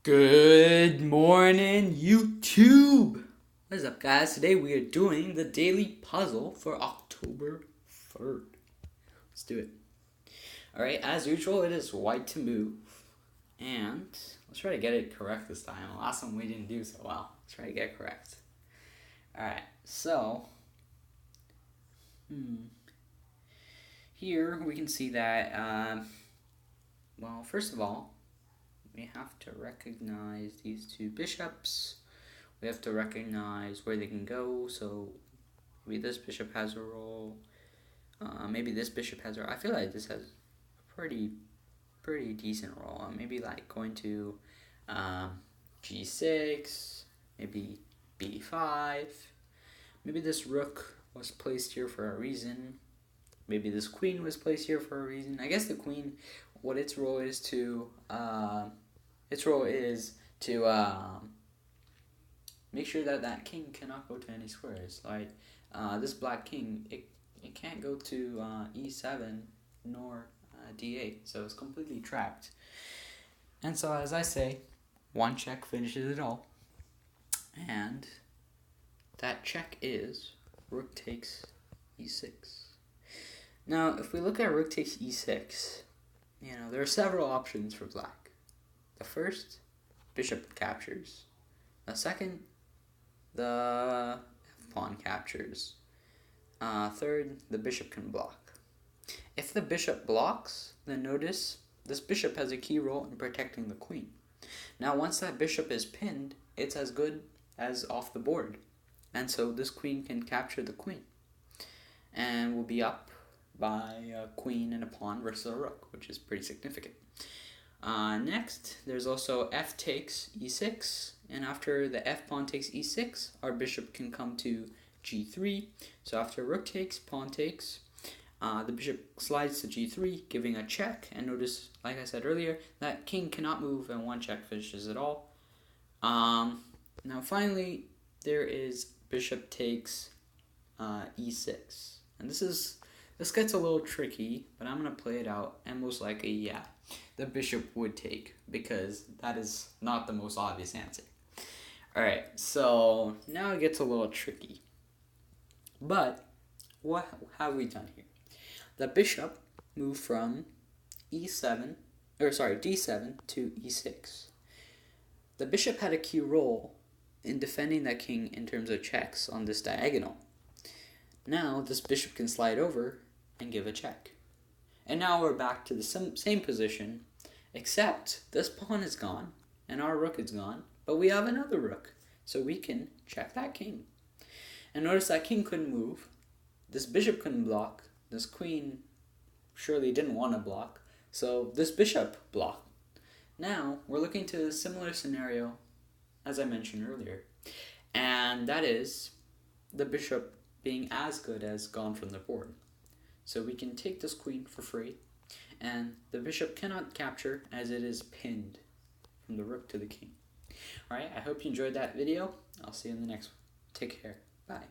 Good morning, YouTube! What is up, guys? Today we are doing the daily puzzle for October 3rd. Let's do it. Alright, as usual, it is white to move. And let's try to get it correct this time. Last time we didn't do so well. Let's try to get it correct. Alright, so here we can see that, well, first of all, we have to recognize these two bishops. We have to recognize where they can go. So maybe this bishop has a role. Maybe this bishop has a role. I feel like this has a pretty decent role. Maybe like going to g6, maybe b5. Maybe this rook was placed here for a reason. Maybe this queen was placed here for a reason. I guess the queen, what its role is to make sure that that king cannot go to any squares. Like this black king, it can't go to e7 nor d8, so it's completely trapped. And so, as I say, one check finishes it all, and that check is rook takes e6. Now, if we look at rook takes e6, there are several options for black. The first, bishop captures. The second, the f-pawn captures. Third, the bishop can block. If the bishop blocks, then notice this bishop has a key role in protecting the queen. Now, once that bishop is pinned, it's as good as off the board. And so this queen can capture the queen. And will be up by a queen and a pawn versus a rook, which is pretty significant. Next, there's also f takes e6, and after the f pawn takes e6, our bishop can come to g3. So after rook takes, pawn takes, the bishop slides to g3, giving a check. And notice, like I said earlier, that king cannot move, and one check finishes it all. Now finally, there is bishop takes e6, and this gets a little tricky, but I'm gonna play it out, and most likely, yeah, the bishop would take, because that is not the most obvious answer. Alright, so now it gets a little tricky. But what have we done here? The bishop moved from d7 to e6. The bishop had a key role in defending that king in terms of checks on this diagonal. Now this bishop can slide over and give a check. And now we're back to the same position, except this pawn is gone and our rook is gone, but we have another rook, so we can check that king. And notice that king couldn't move, this bishop couldn't block, this queen surely didn't want to block, so this bishop blocked. Now we're looking to a similar scenario as I mentioned earlier, and that is the bishop being as good as gone from the board. So we can take this queen for free, and the bishop cannot capture as it is pinned from the rook to the king. Alright, I hope you enjoyed that video. I'll see you in the next one. Take care. Bye.